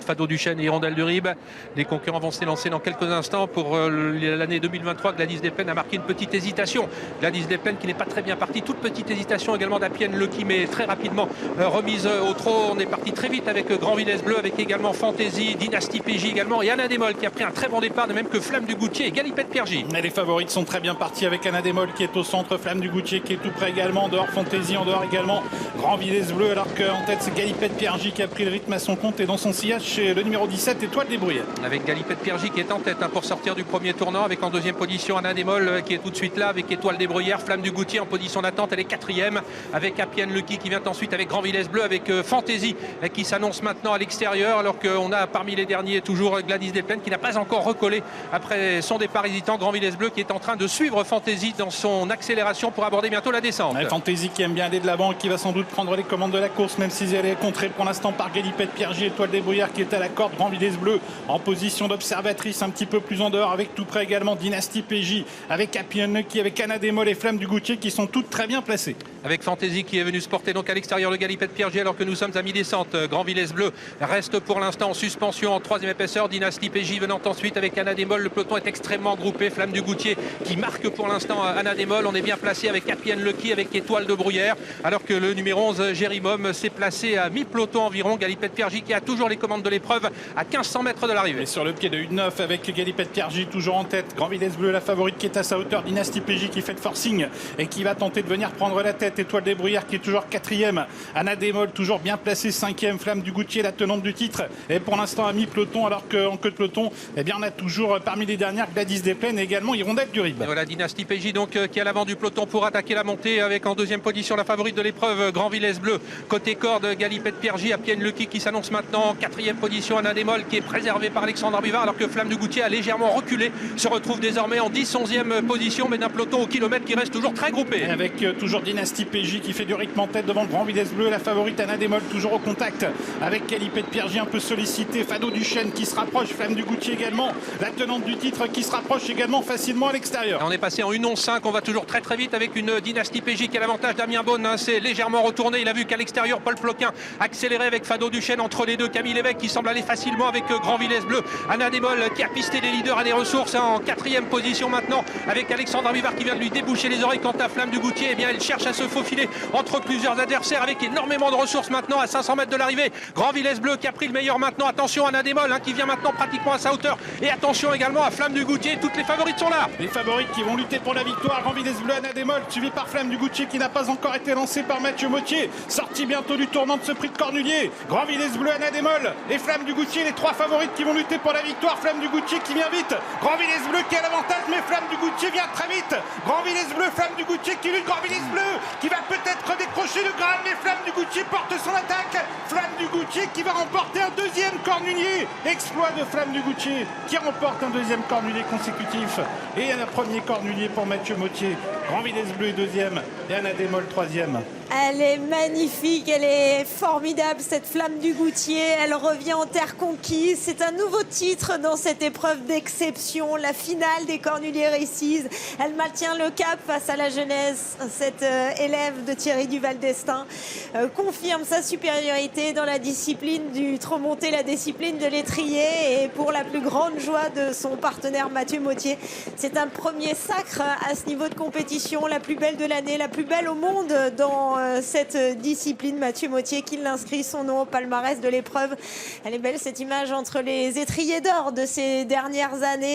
Fado Duchesne et Hirondelle de Ribe. Les concurrents vont s'élancer dans quelques instants pour l'année 2023. Gladys Desplaines a marqué une petite hésitation. Gladys Desplaines qui n'est pas très bien partie. Toute petite hésitation également d'Appienne Lucky, mais très rapidement remise au trot. On est parti très vite avec Grand Villesse Bleu, avec également Fantasy, Dynasty PJ également et Anna Desmolles qui a pris un très bon départ, de même que Flamme du Goutier et Galipette Piergy. Les favorites sont très bien partis avec Anna Desmolles qui est au centre, Flamme du Goutier qui est tout près également, en dehors Fantasy, en dehors également Grand Villesse Bleu, alors qu'en tête c'est Galipette Piergy qui a pris le rythme à son compte et dans son sillage chez le numéro 17, Étoile des Bruyères. Avec Galipette Piergy qui est en tête pour sortir du premier tournant, avec en deuxième position Anna Desmolles qui est tout de suite là, avec Étoile des Bruyères, Flamme du Goutier en position d'attente, elle est quatrième, avec Appienne Lucky qui vient ensuite avec Grand Villesse Bleu, avec Fantasy qui s'annonce maintenant à l'extérieur, alors qu'on a parmi les derniers toujours Gladys Desplaines qui n'a pas encore recollé après son départ hésitant. Grand Villesse Bleu qui est en train de suivre Fantasy dans son accélération pour aborder bientôt la descente. Fantasy qui aime bien aller de l'avant et qui va sans doute prendre les commandes de la course, même si elle est contrée pour l'instant par Galipette Piergy, Étoile des Bruyères qui est à la corde, Grand Villesse Bleu en position d'observatrice un petit peu plus en dehors, avec tout près également Dynasty PJ, avec Appienne Lucky, avec Anna Desmolles et Flamme du Goutier qui sont toutes très bien placées. Avec Fantasy qui est venu se porter donc à l'extérieur de Galipette Piergy alors que nous sommes à mi-descente. Grand Villesse Bleu reste pour l'instant en suspension en troisième épaisseur. Dynasty PJ venant ensuite avec Anna Desmolles. Le peloton est extrêmement groupé. Flamme du Goutier qui marque pour l'instant Anna Desmolles. On est bien placé avec Appienne Lucky, avec Étoile de Bruyère, alors que le numéro 11 Jérimum s'est placé à mi-peloton environ. Galipette Piergy qui a toujours les commandes de l'épreuve à 1500 mètres de l'arrivée. Et sur le pied de 1-9 avec Galipette Piergy toujours en tête. Grand Villesse Bleu la favorite qui est à sa hauteur. Dynasty PJ qui fait le forcing et qui va tenter de venir prendre la tête. Étoile des Bruyères qui est toujours quatrième. Anna Desmolles toujours bien placée cinquième. Flamme du Goutier la tenante du titre et pour l'instant à mi-peloton, alors qu'en queue de peloton on a toujours parmi les dernières Gladys Desplaines et également Hirondelle du Ribe. Et voilà Dynasty PJ donc qui est à l'avant du peloton pour attaquer la montée, avec en deuxième position la favorite de l'épreuve Grand Villesse Bleu. Côté corde Galipette Piergy, Appienne Lucky qui s'annonce maintenant en quatrième position. Anna Desmolles qui est préservée par Alexandre Buvard, alors que Flamme du Goutier a légèrement reculé, se retrouve désormais en 10-11e position, mais d'un peloton au kilomètre qui reste toujours très groupé. Et avec toujours Dynasty PJ qui fait du rythme en tête devant Grand Villesse Bleu, la favorite Anna Desmolles toujours au contact avec Galipette Piergy un peu sollicité, Fado Duchesne qui se rapproche, Flamme du Goutier également, la tenante du titre qui se rapproche également facilement à l'extérieur. On est passé en 1-11-5, on va toujours très très vite avec une Dynasty PJ qui a l'avantage. Damien Beaune s'est légèrement retourné, il a vu qu'à l'extérieur Paul Ploquin accéléré avec Fado Duchesne, entre les deux Camille Lévesque qui semble aller facilement avec Grand Villesse Bleu. Anna Desmolles qui a pisté les leaders à des ressources en quatrième position maintenant, avec Alexandre Buvard qui vient de lui déboucher les oreilles. Quant à Flamme du Goutier, eh bien elle cherche à se faufiler entre plusieurs adversaires avec énormément de ressources maintenant à 500 mètres de l'arrivée. Grand Villesse Bleu qui a pris le meilleur maintenant. Attention à Anna Desmolles qui vient maintenant pratiquement à sa hauteur, et attention également à Flamme du Goutier. Toutes les favorites sont là. Les favorites qui vont lutter pour la victoire. Grand Villesse Bleu, Anna Desmolles suivi par Flamme du Goutier qui n'a pas encore été lancé par Mathieu Mottier, sorti bientôt du tournant de ce prix de Cornulier. Grand Villesse Bleu, Anna Desmolles et Flamme du Goutier, les trois favorites qui vont lutter pour la victoire. Flamme du Goutier qui vient vite, Grand Villesse Bleu qui a l'avantage, mais Flamme du Goutier vient très vite. Grand Villesse Bleu, Flamme du Goutier qui lutte. Grand Villesse Bleu qui va peut-être décrocher le Graal, mais Flamme du Goutier porte son attaque. Flamme du Goutier qui va remporter un deuxième Cornulier. Exploit de Flamme du Goutier qui remporte un deuxième Cornulier consécutif et un premier Cornulier pour Mathieu Mottier. Grand Villesse Bleu est deuxième et Anna Desmolles troisième. Elle est magnifique, elle est formidable cette Flamme du Goutier, elle revient en terre conquise, c'est un nouveau titre dans cette épreuve d'exception, la finale des Cornuliers Races. Elle maintient le cap face à la jeunesse, cette élève de Thierry Duval d'Estaing confirme sa supériorité dans la discipline du trot monté, la discipline de l'étrier, et pour la plus grande joie de son partenaire Mathieu Mottier, c'est un premier sacre à ce niveau de compétition, la plus belle de l'année, la plus belle au monde dans cette discipline. Mathieu Mottier qui l'inscrit son nom au palmarès de l'épreuve. Elle est belle cette image entre les étriers d'or de ces dernières années.